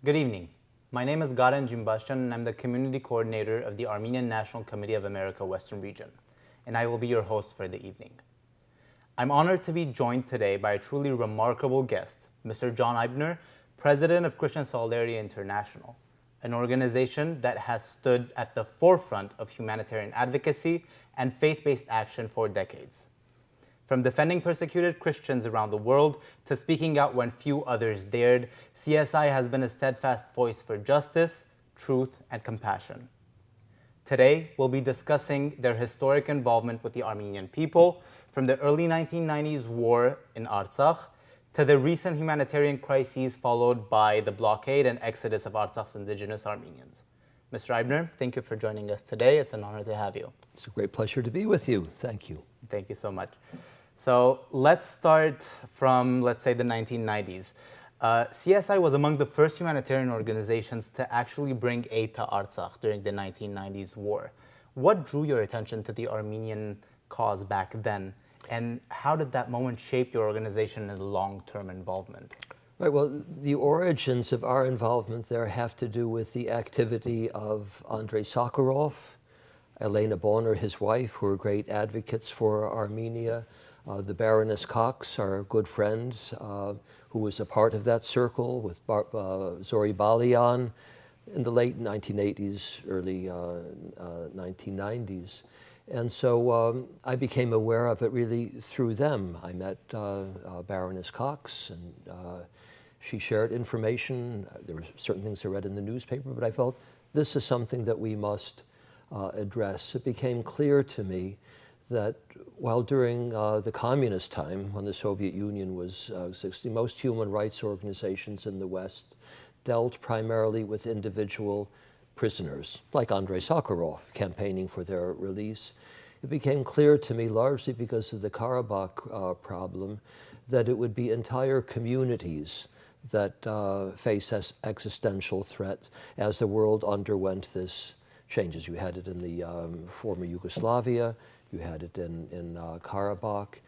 Good evening. My name is Garen Jinbashian, and I'm the Community Coordinator of the Armenian National Committee of America Western Region, and I will be your host for the evening. I'm honored to be joined today by a truly remarkable guest, Mr. John Eibner, President of Christian Solidarity International, an organization that has stood at the forefront of humanitarian advocacy and faith-based action for decades. From defending persecuted Christians around the world to speaking out when few others dared, CSI has been a steadfast voice for justice, truth, and compassion. Today, we'll be discussing their historic involvement with the Armenian people, from the early 1990s war in Artsakh to the recent humanitarian crises followed by the blockade and exodus of Artsakh's indigenous Armenians. Mr. Eibner, thank you for joining us today. It's an honor to have you. It's a great pleasure to be with you. Thank you. Thank you so much. So let's start from, let's say, the 1990s. CSI was among the first humanitarian organizations to actually bring aid to Artsakh during the 1990s war. What drew your attention to the Armenian cause back then, and how did that moment shape your organization and long-term involvement? Right, well, the origins of our involvement there have to do with the activity of Andrei Sakharov, Elena Bonner, his wife, who were great advocates for Armenia, the Baroness Cox, our good friend, who was a part of that circle with Zori Balian in the late 1980s, early 1990s. And so I became aware of it really through them. I met Baroness Cox, and she shared information. There were certain things I read in the newspaper, but I felt this is something that we must address. It became clear to me that while during the communist time, when the Soviet Union was existing, most human rights organizations in the West dealt primarily with individual prisoners, like Andrei Sakharov, campaigning for their release. It became clear to me, largely because of the Karabakh problem, that it would be entire communities that face existential threat as the world underwent this changes. You had it in the former Yugoslavia, you had it in Karabakh,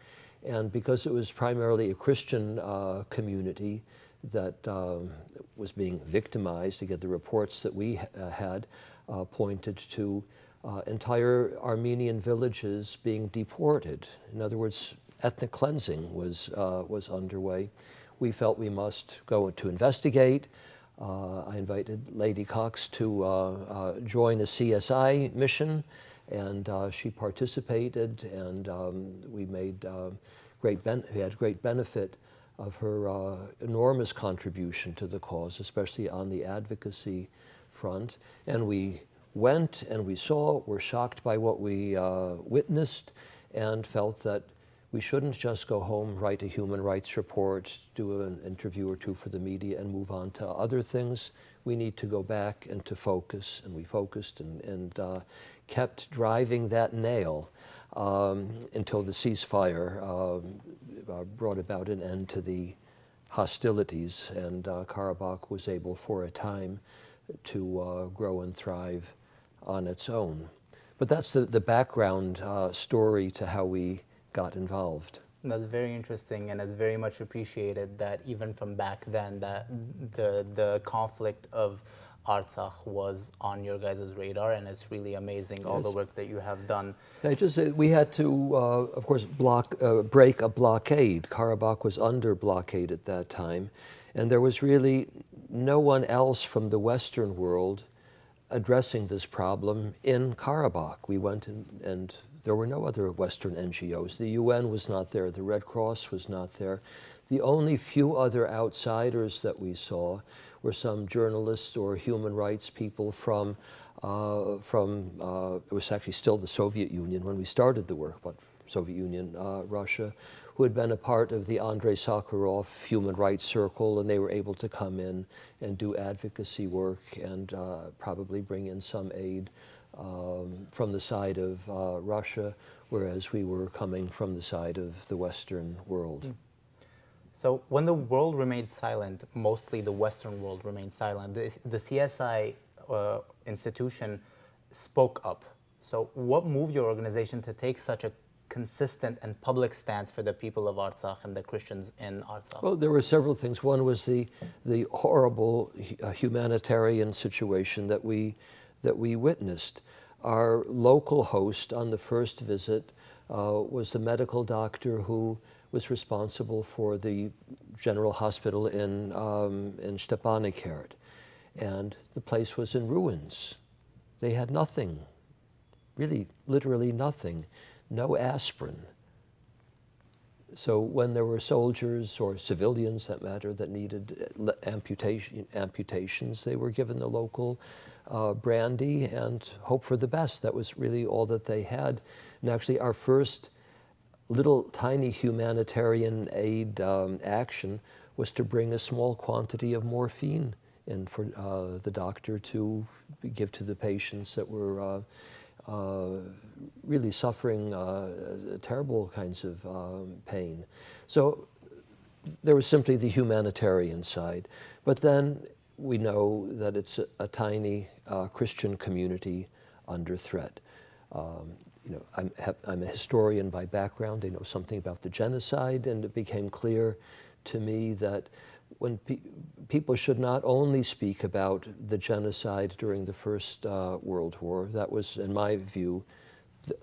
and because it was primarily a Christian community that was being victimized, again, the reports that we had pointed to entire Armenian villages being deported. In other words, ethnic cleansing was underway. We felt we must go to investigate. I invited Lady Cox to join a CSI mission, and she participated, and we made we had great benefit of her enormous contribution to the cause, especially on the advocacy front. And we went and we saw, were shocked by what we witnessed, and felt that we shouldn't just go home, write a human rights report, do an interview or two for the media, and move on to other things. We need to go back and to focus, and we focused and kept driving that nail until the ceasefire brought about an end to the hostilities, and Karabakh was able for a time to grow and thrive on its own. But that's the background story to how we got involved. That's very interesting, and it's very much appreciated that even from back then that the conflict of Artsakh was on your guys' radar, and it's really amazing all the work that you have done. I just say we had to, of course, break a blockade. Karabakh was under blockade at that time, and there was really no one else from the Western world addressing this problem in Karabakh. We went and there were no other Western NGOs. The UN was not there. The Red Cross was not there. The only few other outsiders that we saw were some journalists or human rights people from it was actually still the Soviet Union when we started the work, but Soviet Union, Russia, who had been a part of the Andrei Sakharov Human Rights Circle, and they were able to come in and do advocacy work and probably bring in some aid from the side of Russia, whereas we were coming from the side of the Western world. So when the world remained silent, mostly the Western world remained silent, the CSI institution spoke up. So what moved your organization to take such a consistent and public stance for the people of Artsakh and the Christians in Artsakh? Well, there were several things. One was the horrible humanitarian situation that we witnessed. Our local host on the first visit was the medical doctor who was responsible for the general hospital in Stepanakert. And the place was in ruins. They had nothing, really, literally nothing, no aspirin. So when there were soldiers or civilians, that matter, that needed amputations, they were given the local brandy and hope for the best. That was really all that they had. And actually our first little tiny humanitarian aid action was to bring a small quantity of morphine in for the doctor to give to the patients that were really suffering terrible kinds of pain. So there was simply the humanitarian side. But then we know that it's a tiny Christian community under threat. You know, I'm a historian by background. I know something about the genocide, and it became clear to me that when people should not only speak about the genocide during the First World War, that was, in my view,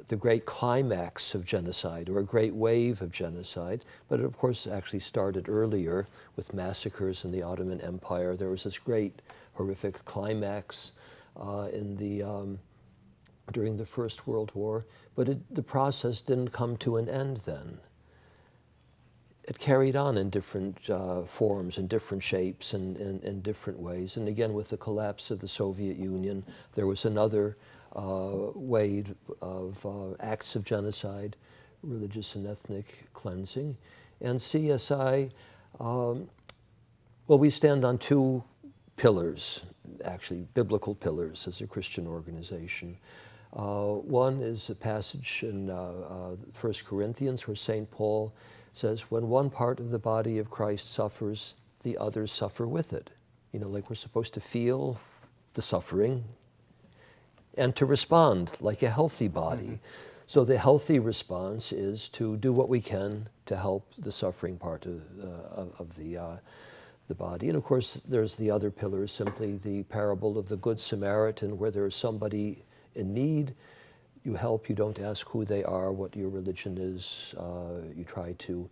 the great climax of genocide, or a great wave of genocide, but it of course actually started earlier with massacres in the Ottoman Empire. There was this great horrific climax during the First World War, but the process didn't come to an end then. It carried on in different forms, in different shapes, and in different ways. And again, with the collapse of the Soviet Union, there was another wave of acts of genocide, religious and ethnic cleansing. And CSI, well, we stand on two pillars, actually biblical pillars as a Christian organization. One is a passage in 1 Corinthians where St. Paul says, when one part of the body of Christ suffers, the others suffer with it. You know, like we're supposed to feel the suffering and to respond like a healthy body. Mm-hmm. So the healthy response is to do what we can to help the suffering part of the body. And of course, there's the other pillar, simply the parable of the Good Samaritan, where there is somebody in need. You help, you don't ask who they are, what your religion is, you try to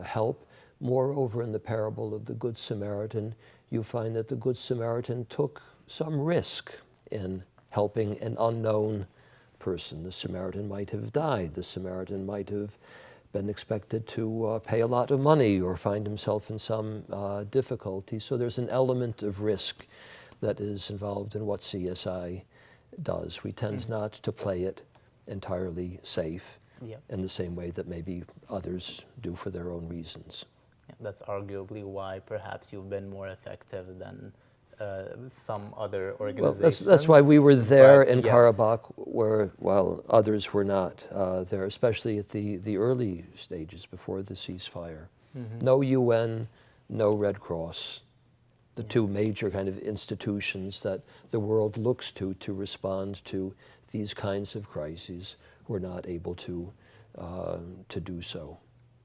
help. Moreover, in the parable of the Good Samaritan, you find that the Good Samaritan took some risk in helping an unknown person. The Samaritan might have died. The Samaritan might have been expected to pay a lot of money or find himself in some difficulty. So there's an element of risk that is involved in what CSI does. We tend not to play it entirely safe in the same way that maybe others do for their own reasons. Yeah, that's arguably why perhaps you've been more effective than some other organizations. Well, that's why we were there in yes. Karabakh, while others were not there, especially at the early stages before the ceasefire. Mm-hmm. No UN, no Red Cross. The two major kind of institutions that the world looks to respond to these kinds of crises were not able to do so.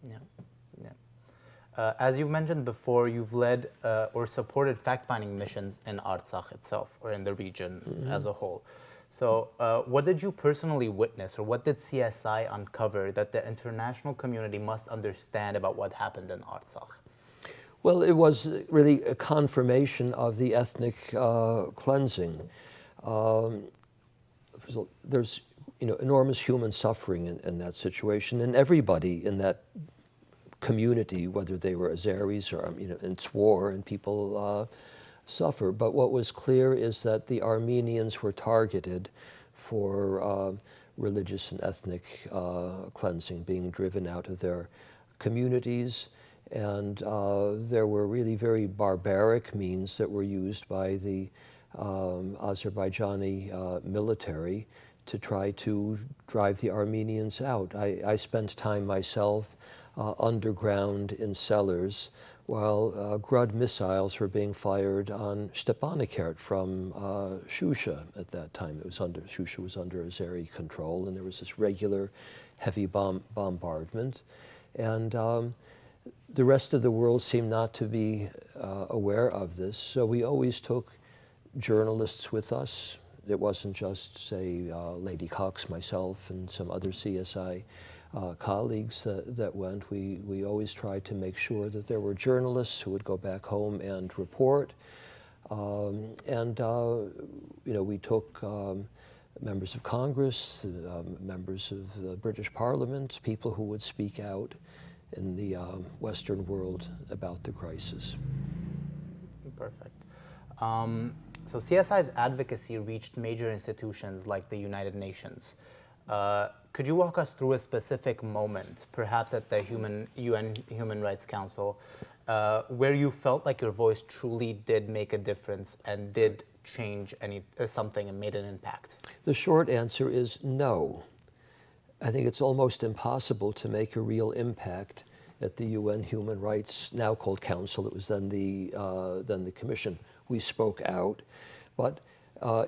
Yeah, yeah. As you've mentioned before, you've led or supported fact-finding missions in Artsakh itself, or in the region as a whole. So what did you personally witness, or what did CSI uncover that the international community must understand about what happened in Artsakh? Well, it was really a confirmation of the ethnic cleansing. There's enormous human suffering in that situation, and everybody in that community, whether they were Azeris or it's war and people suffer. But what was clear is that the Armenians were targeted for religious and ethnic cleansing, being driven out of their communities. And there were really very barbaric means that were used by the Azerbaijani military to try to drive the Armenians out. I spent time myself underground in cellars while Grud missiles were being fired on Stepanakert from Shusha at that time. Shusha was under Azeri control, and there was this regular heavy bombardment. And the rest of the world seemed not to be aware of this, so we always took journalists with us. It wasn't just, say, Lady Cox, myself, and some other CSI colleagues that went. We always tried to make sure that there were journalists who would go back home and report. We took members of Congress, members of the British Parliament, people who would speak out in the Western world about the crisis. Perfect. So CSI's advocacy reached major institutions like the United Nations. Could you walk us through a specific moment, perhaps at the UN Human Rights Council, where you felt like your voice truly did make a difference and did change something and made an impact? The short answer is no. I think it's almost impossible to make a real impact at the UN Human Rights, now called Council. It was then the Commission. We spoke out, but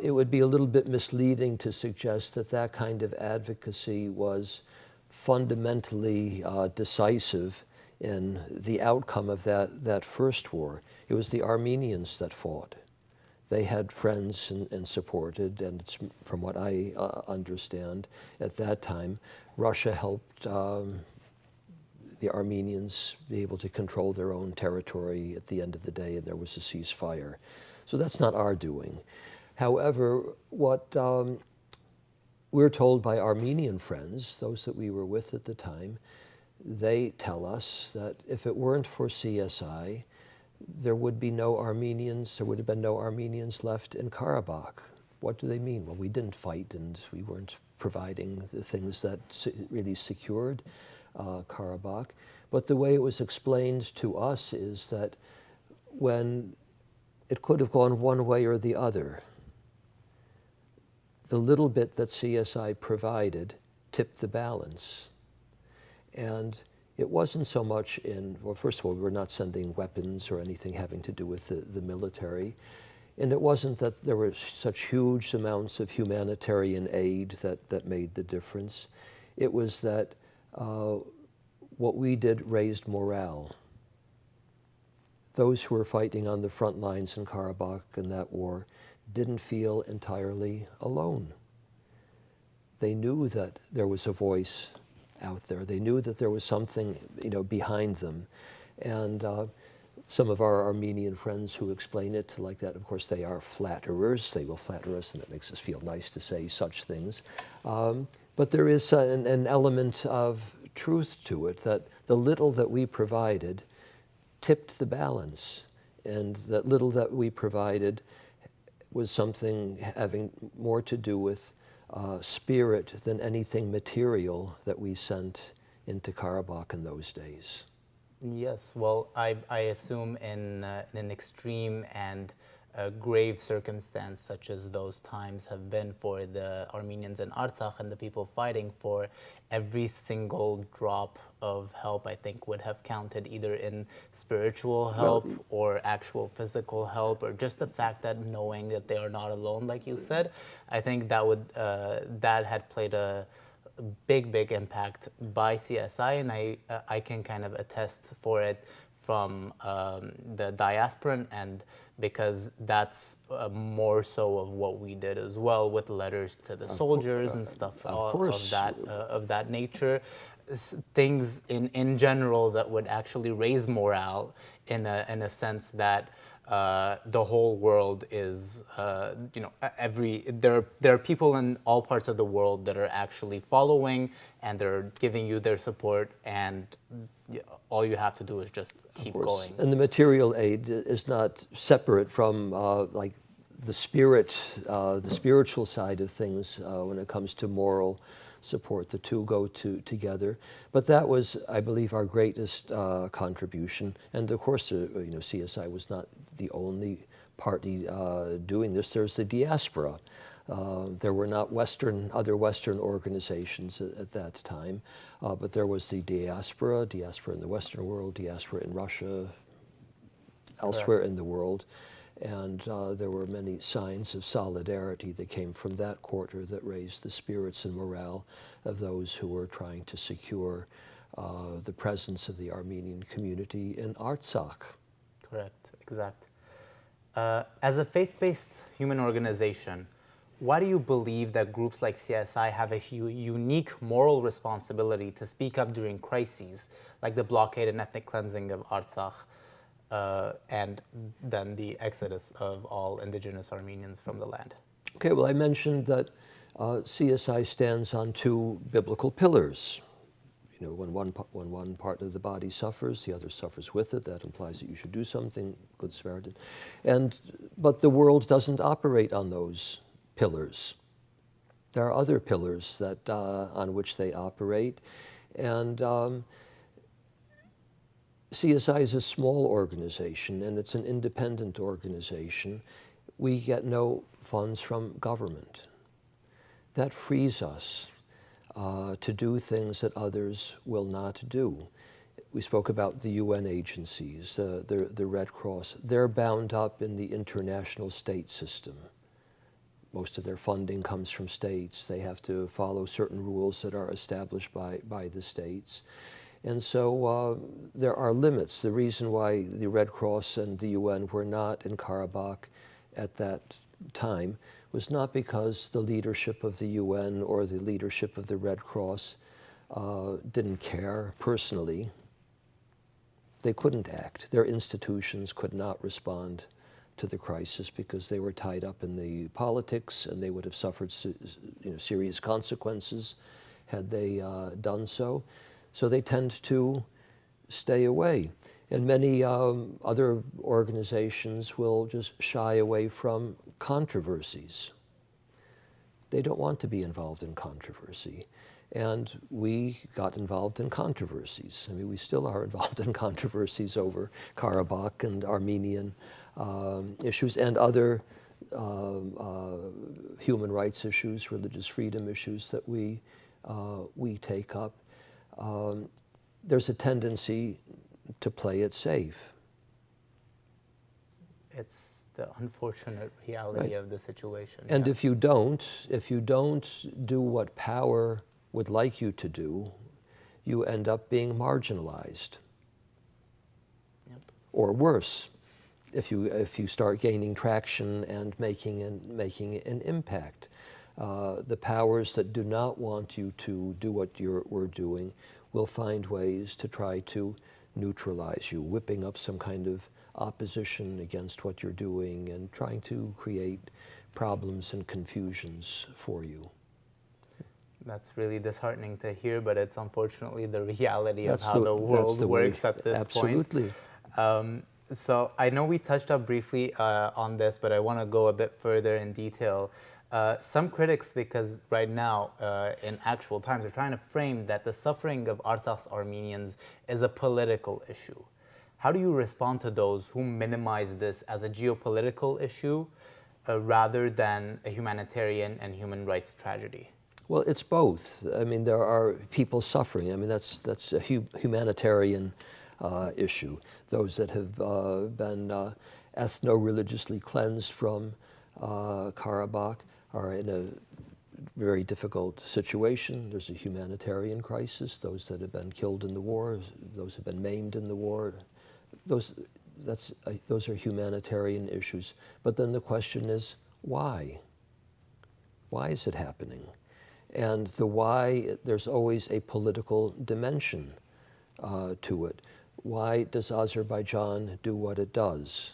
it would be a little bit misleading to suggest that that kind of advocacy was fundamentally decisive in the outcome of that first war. It was the Armenians that fought. They had friends and supported, and it's, from what I understand, at that time, Russia helped the Armenians be able to control their own territory at the end of the day, and there was a ceasefire. So that's not our doing. However, what we're told by Armenian friends, those that we were with at the time, they tell us that if it weren't for CSI, there would be no Armenians, there would have been no Armenians left in Karabakh. What do they mean? Well, we didn't fight and we weren't providing the things that really secured Karabakh. But the way it was explained to us is that when it could have gone one way or the other, the little bit that CSI provided tipped the balance. And it wasn't so much well, first of all, we were not sending weapons or anything having to do with the military. And it wasn't that there were such huge amounts of humanitarian aid that made the difference. It was that what we did raised morale. Those who were fighting on the front lines in Karabakh in that war didn't feel entirely alone. They knew that there was a voice out there. They knew that there was something, behind them. And some of our Armenian friends who explain it like that, of course, they are flatterers. They will flatter us, and it makes us feel nice to say such things. But there is an element of truth to it, that the little that we provided tipped the balance, and that little that we provided was something having more to do with spirit than anything material that we sent into Karabakh in those days. Yes, well, I assume in an extreme and grave circumstance such as those times have been for the Armenians in Artsakh and the people fighting for, every single drop of help, I think, would have counted, either in spiritual help or actual physical help, or just the fact that knowing that they are not alone, like you said. I think that had played a big impact by CSI, and I can kind of attest for it from the diasporan, and because that's more so of what we did as well, with letters to the soldiers and stuff of that nature. Things in general that would actually raise morale in a sense that the whole world is, there are people in all parts of the world that are actually following, and they're giving you their support, and all you have to do is just keep going. And the material aid is not separate from like the spiritual side of things when it comes to moral support. The two go together. But that was, I believe, our greatest contribution. And of course, CSI was not the only party doing this. There's the diaspora. There were not other Western organizations at that time, but there was the diaspora in the Western world, diaspora in Russia, elsewhere in the world. And there were many signs of solidarity that came from that quarter that raised the spirits and morale of those who were trying to secure the presence of the Armenian community in Artsakh. Correct, exact. As a faith-based human organization, why do you believe that groups like CSI have a unique moral responsibility to speak up during crises, like the blockade and ethnic cleansing of Artsakh, and then the exodus of all indigenous Armenians from the land? Okay, well, I mentioned that CSI stands on two biblical pillars. You know, when one part of the body suffers, the other suffers with it. That implies that you should do something, Good Samaritan. But the world doesn't operate on those pillars. There are other pillars that on which they operate, and CSI is a small organization, and it's an independent organization. We get no funds from government. That frees us to do things that others will not do. We spoke about the UN agencies, the Red Cross. They're bound up in the international state system. Most of their funding comes from states. They have to follow certain rules that are established by the states. And so there are limits. The reason why the Red Cross and the UN were not in Karabakh at that time was not because the leadership of the UN or the leadership of the Red Cross didn't care personally. They couldn't act. Their institutions could not respond to the crisis because they were tied up in the politics, and they would have suffered serious consequences had they done so. So they tend to stay away. And many other organizations will just shy away from controversies. They don't want to be involved in controversy. And we got involved in controversies. I mean, we still are involved in controversies over Karabakh and Armenian issues and other human rights issues, religious freedom issues that we take up. There's a tendency to play it safe. It's the unfortunate reality of the situation. And yeah. if you don't do what power would like you to do, you end up being marginalized. Yep. Or worse, if you start gaining traction and making an impact. The powers that do not want you to do what we're doing will find ways to try to neutralize you, whipping up some kind of opposition against what you're doing and trying to create problems and confusions for you. That's really disheartening to hear, but it's unfortunately the reality of how the world works at this point. Absolutely. So I know we touched up briefly on this, but I want to go a bit further in detail. Some critics, because right now, in actual times, are trying to frame that the suffering of Artsakh's Armenians is a political issue. How do you respond to those who minimize this as a geopolitical issue rather than a humanitarian and human rights tragedy? Well, it's both. I mean, there are people suffering. I mean, that's a humanitarian issue. Those that have been ethno-religiously cleansed from Karabakh are in a very difficult situation. There's a humanitarian crisis. Those that have been killed in the war, those who have been maimed in the war, those are humanitarian issues. But then the question is, why? Why is it happening? And the why, there's always a political dimension to it. Why does Azerbaijan do what it does?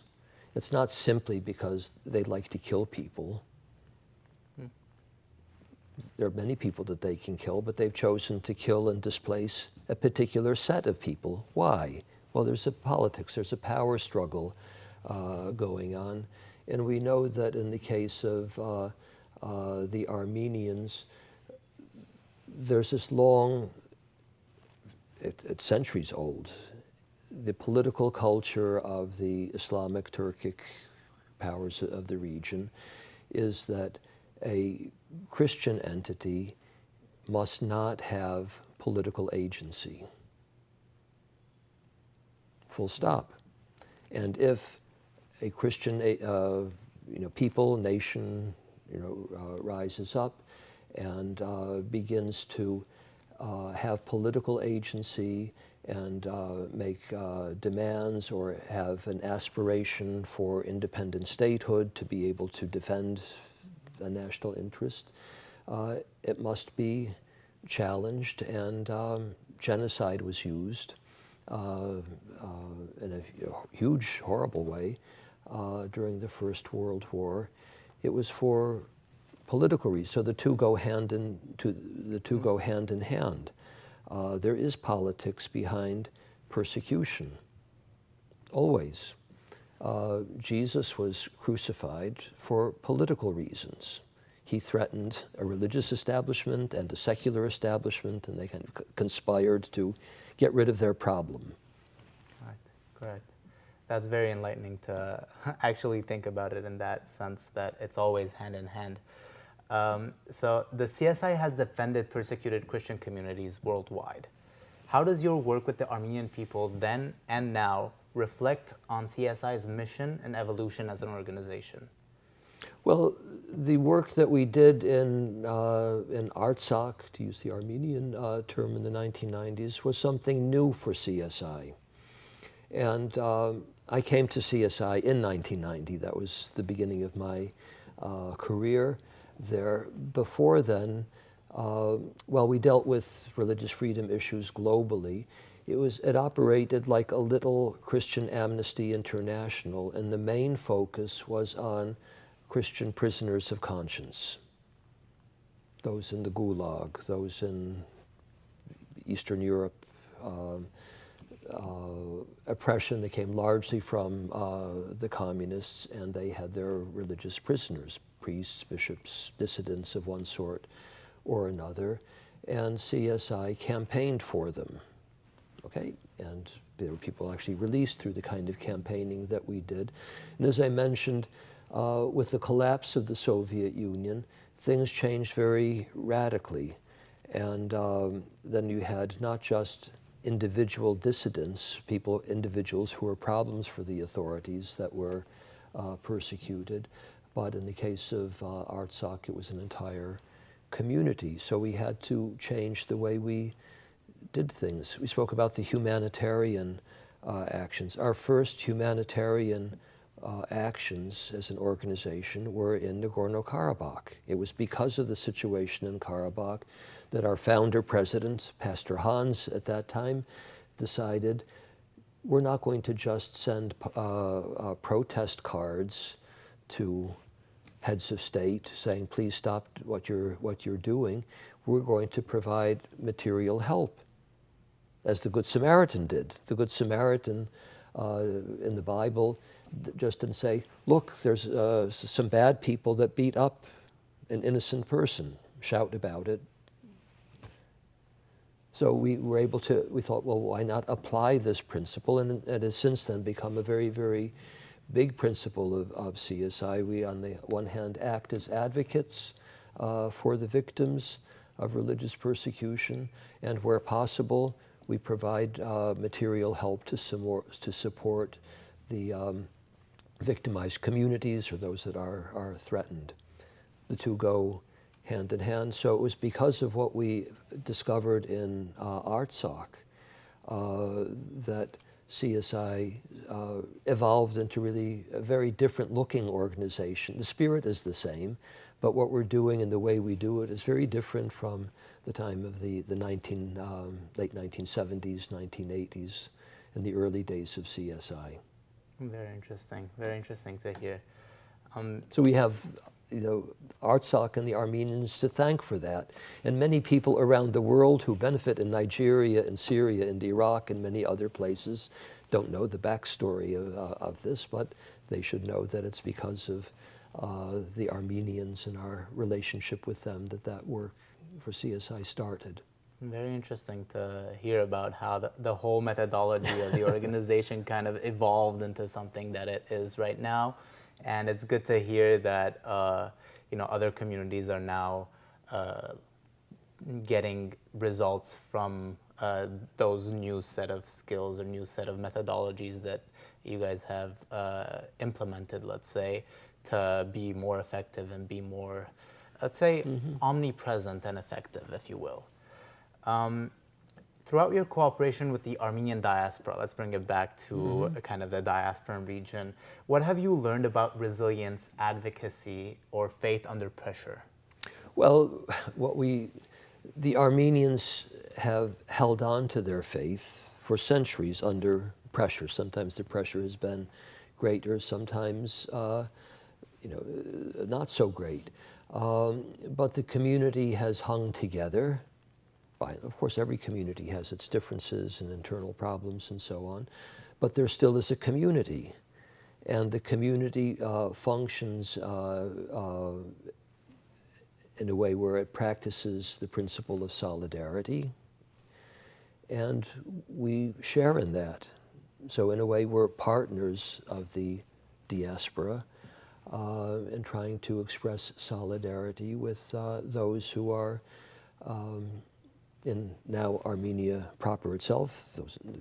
It's not simply because they like to kill people. There are many people that they can kill, but they've chosen to kill and displace a particular set of people. Why? Well, there's a politics, there's a power struggle going on. And we know that in the case of the Armenians, there's this long, it's centuries old, the political culture of the Islamic Turkic powers of the region is that a Christian entity must not have political agency. Full stop. And if a Christian people, nation, rises up and begins to have political agency and make demands or have an aspiration for independent statehood to be able to defend a national interest, it must be challenged, and genocide was used in a huge, horrible way during the First World War. It was for political reasons, so the two go hand in hand. There is politics behind persecution, always. Jesus was crucified for political reasons. He threatened a religious establishment and a secular establishment, and they kind of conspired to get rid of their problem. Right, correct. That's very enlightening to actually think about it in that sense, that it's always hand in hand. So the CSI has defended persecuted Christian communities worldwide. How does your work with the Armenian people then and now reflect on CSI's mission and evolution as an organization? Well, the work that we did in Artsakh, to use the Armenian term, in the 1990s, was something new for CSI. And I came to CSI in 1990. That was the beginning of my career there. Before then, while we dealt with religious freedom issues globally, it operated like a little Christian Amnesty International, and the main focus was on Christian prisoners of conscience, those in the Gulag, those in Eastern Europe, oppression that came largely from the communists, and they had their religious prisoners, priests, bishops, dissidents of one sort or another, and CSI campaigned for them, okay? And there were people actually released through the kind of campaigning that we did. And as I mentioned, with the collapse of the Soviet Union, things changed very radically. And then you had not just individual dissidents, individuals who were problems for the authorities that were persecuted, but in the case of Artsakh, it was an entire community. So we had to change the way we did things. We spoke about the humanitarian actions. Our first humanitarian actions as an organization were in Nagorno-Karabakh. It was because of the situation in Karabakh that our founder president, Pastor Hans at that time, decided we're not going to just send protest cards to heads of state saying, please stop what you're doing. We're going to provide material help, as the Good Samaritan did. The Good Samaritan in the Bible just didn't say, look, there's some bad people that beat up an innocent person, shout about it. So we thought, well, why not apply this principle? And it has since then become a very, very big principle of CSI. We, on the one hand, act as advocates for the victims of religious persecution, and where possible, we provide material help to support the victimized communities or those that are threatened. The two go hand in hand. So it was because of what we discovered in Artsakh that CSI evolved into really a very different looking organization. The spirit is the same, but what we're doing and the way we do it is very different from the time of the late 1970s, 1980s, and the early days of CSI. Very interesting to hear. So we have, Artsakh and the Armenians to thank for that. And many people around the world who benefit in Nigeria and Syria and Iraq and many other places don't know the backstory of this, but they should know that it's because of the Armenians and our relationship with them that work for CSI started. Very interesting to hear about how the whole methodology of the organization kind of evolved into something that it is right now. And it's good to hear that other communities are now getting results from those new set of skills or new set of methodologies that you guys have implemented, let's say, to be more effective and be more, let's say, omnipresent and effective, if you will. Throughout your cooperation with the Armenian diaspora, let's bring it back to kind of the diasporan region, what have you learned about resilience, advocacy, or faith under pressure? Well, the Armenians have held on to their faith for centuries under pressure. Sometimes the pressure has been greater, sometimes not so great. But the community has hung together. Of course, every community has its differences and internal problems and so on, but there still is a community. And the community functions in a way where it practices the principle of solidarity, and we share in that. So in a way, we're partners of the diaspora in trying to express solidarity with those who are in now Armenia proper itself,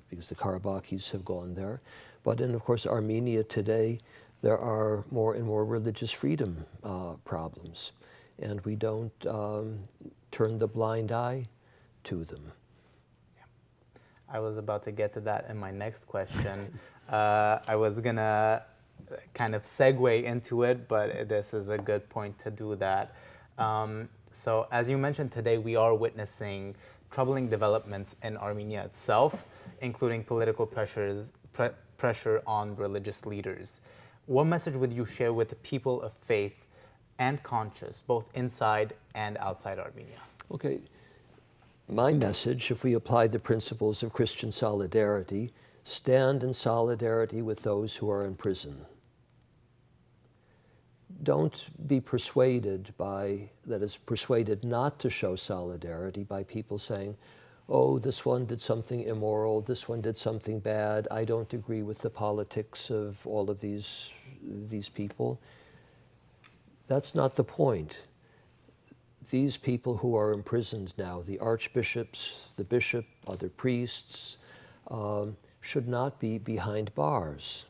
because the Karabakhis have gone there. But in, of course, Armenia today, there are more and more religious freedom problems, and we don't turn the blind eye to them. I was about to get to that in my next question. I was going to kind of segue into it, but this is a good point to do that. So as you mentioned today, we are witnessing troubling developments in Armenia itself, including political pressure on religious leaders. What message would you share with the people of faith and conscience, both inside and outside Armenia? Okay. My message, if we apply the principles of Christian solidarity, stand in solidarity with those who are in prison. Don't be persuaded persuaded not to show solidarity by people saying, oh, this one did something immoral, this one did something bad, I don't agree with the politics of all of these people. That's not the point. These people who are imprisoned now, the archbishops, the bishop, other priests, should not be behind bars.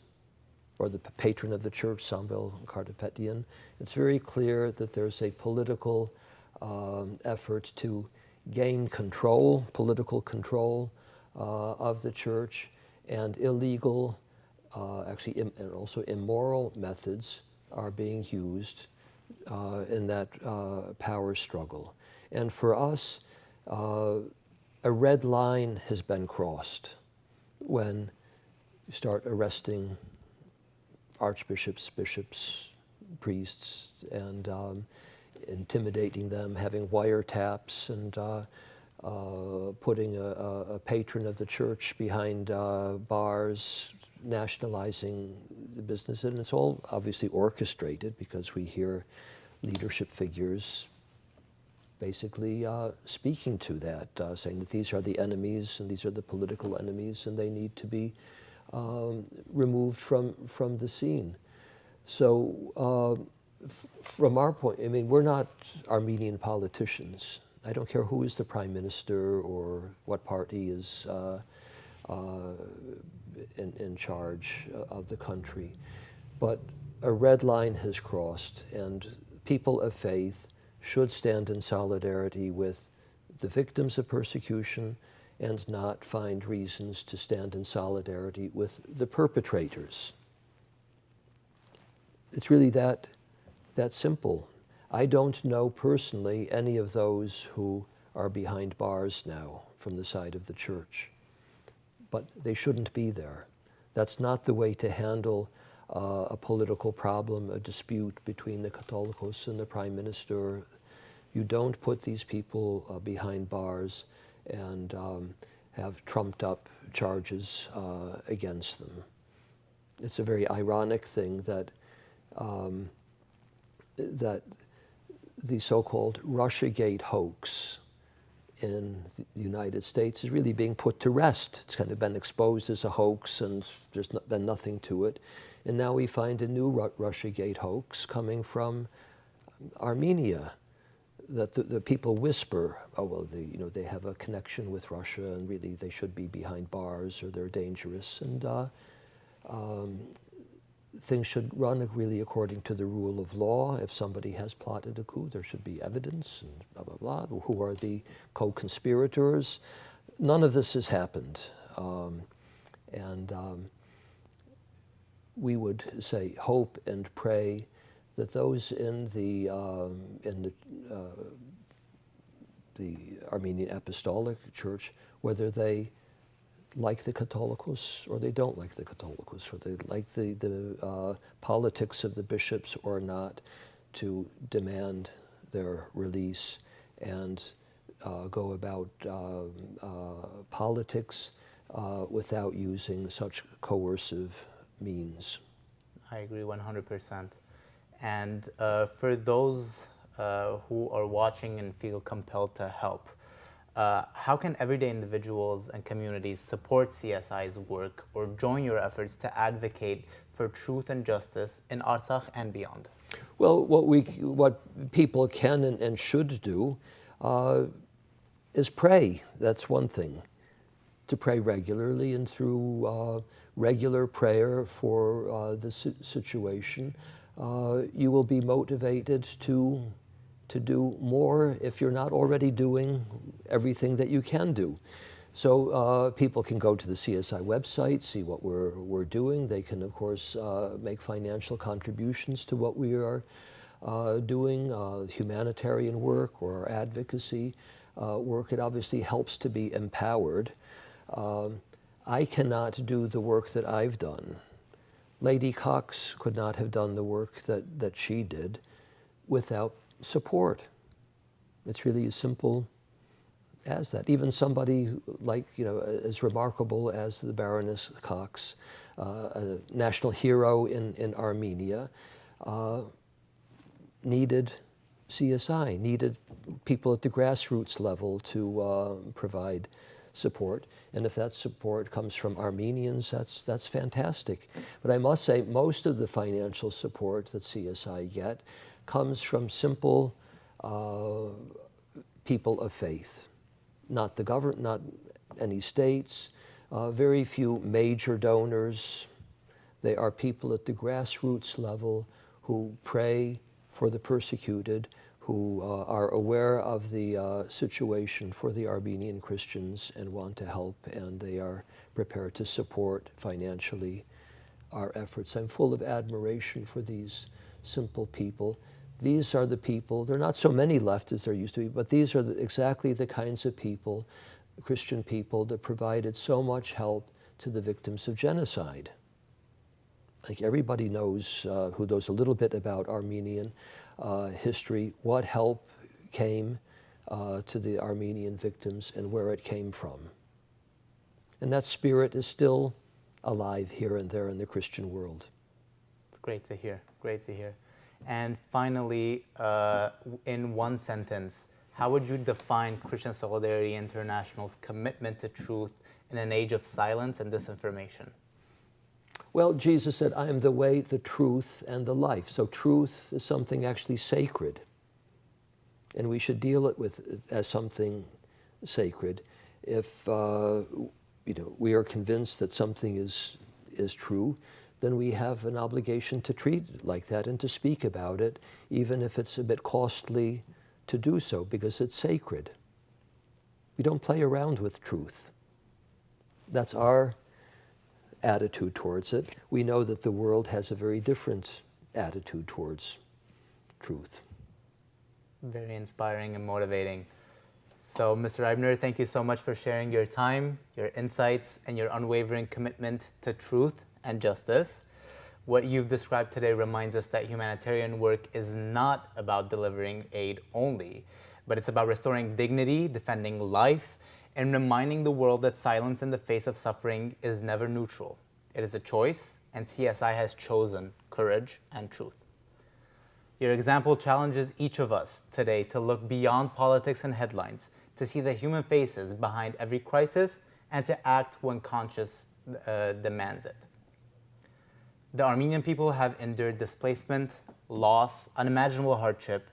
Or the patron of the church, Samvel Karapetyan. It's very clear that there's a political effort to gain control, political control of the church, and illegal, and also immoral methods are being used in that power struggle. And for us, a red line has been crossed when you start arresting archbishops, bishops, priests, and intimidating them, having wiretaps, and putting a patron of the church behind bars, nationalizing the business. And it's all obviously orchestrated, because we hear leadership figures basically speaking to that, saying that these are the enemies and these are the political enemies and they need to be removed from the scene. So from our point, I mean, we're not Armenian politicians. I don't care who is the prime minister or what party is in charge of the country. But a red line has crossed, and people of faith should stand in solidarity with the victims of persecution and not find reasons to stand in solidarity with the perpetrators. It's really that simple. I don't know personally any of those who are behind bars now from the side of the church, but they shouldn't be there. That's not the way to handle a political problem, a dispute between the Catholicos and the prime minister. You don't put these people behind bars and have trumped up charges against them. It's a very ironic thing that that the so-called Russiagate hoax in the United States is really being put to rest. It's kind of been exposed as a hoax, and there's been nothing to it. And now we find a new Russiagate hoax coming from Armenia, that the people whisper, oh, well, they have a connection with Russia and really they should be behind bars or they're dangerous. And things should run really according to the rule of law. If somebody has plotted a coup, there should be evidence and blah, blah, blah. Who are the co-conspirators? None of this has happened. We would say, hope and pray that those in the Armenian Apostolic Church, whether they like the Catholicos or they don't like the Catholicos, or they like the politics of the bishops or not, to demand their release and go about politics without using such coercive means. I agree 100%. And for those who are watching and feel compelled to help, how can everyday individuals and communities support CSI's work or join your efforts to advocate for truth and justice in Artsakh and beyond? Well, what people can and should do is pray. That's one thing. To pray regularly, and through regular prayer for the situation, you will be motivated to do more if you're not already doing everything that you can do. So people can go to the CSI website, see what we're doing. They can, of course, make financial contributions to what we are doing, humanitarian work or advocacy work. It obviously helps to be empowered. I cannot do the work that I've done. Lady Cox could not have done the work that she did without support. It's really as simple as that. Even somebody like, as remarkable as the Baroness Cox, a national hero in Armenia, needed CSI, needed people at the grassroots level to provide support. And if that support comes from Armenians, that's fantastic. But I must say, most of the financial support that CSI get comes from simple people of faith. Not the government, not any states, very few major donors. They are people at the grassroots level who pray for the persecuted, who are aware of the situation for the Armenian Christians and want to help, and they are prepared to support financially our efforts. I'm full of admiration for these simple people. These are the people, there are not so many left as there used to be, but these are exactly the kinds of people, Christian people, that provided so much help to the victims of genocide. Like everybody knows, who knows a little bit about Armenian history, what help came to the Armenian victims and where it came from. And that spirit is still alive here and there in the Christian world. It's great to hear, great to hear. And finally, in one sentence, how would you define Christian Solidarity International's commitment to truth in an age of silence and disinformation? Well, Jesus said, I am the way, the truth, and the life. So truth is something actually sacred. And we should deal it as something sacred. If we are convinced that something is true, then we have an obligation to treat it like that and to speak about it, even if it's a bit costly to do so, because it's sacred. We don't play around with truth. That's our attitude towards it. We know that the world has a very different attitude towards truth. Very inspiring and motivating. So, Mr. Eibner, thank you so much for sharing your time, your insights, and your unwavering commitment to truth and justice. What you've described today reminds us that humanitarian work is not about delivering aid only, but it's about restoring dignity, defending life, and reminding the world that silence in the face of suffering is never neutral. It is a choice, and CSI has chosen courage and truth. Your example challenges each of us today to look beyond politics and headlines, to see the human faces behind every crisis, and to act when conscience demands it. The Armenian people have endured displacement, loss, unimaginable hardship,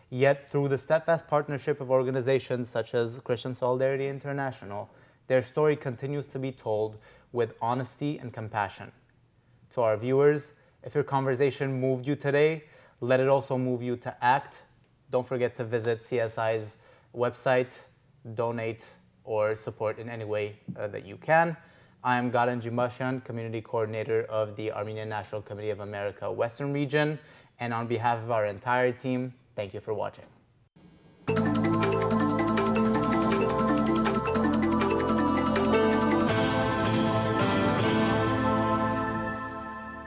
yet through the steadfast partnership of organizations such as Christian Solidarity International, their story continues to be told with honesty and compassion. To our viewers, if your conversation moved you today, let it also move you to act. Don't forget to visit CSI's website, donate, or support in any way that you can. I am Garen Jinbashian, Community Coordinator of the Armenian National Committee of America Western Region, and on behalf of our entire team, thank you for watching.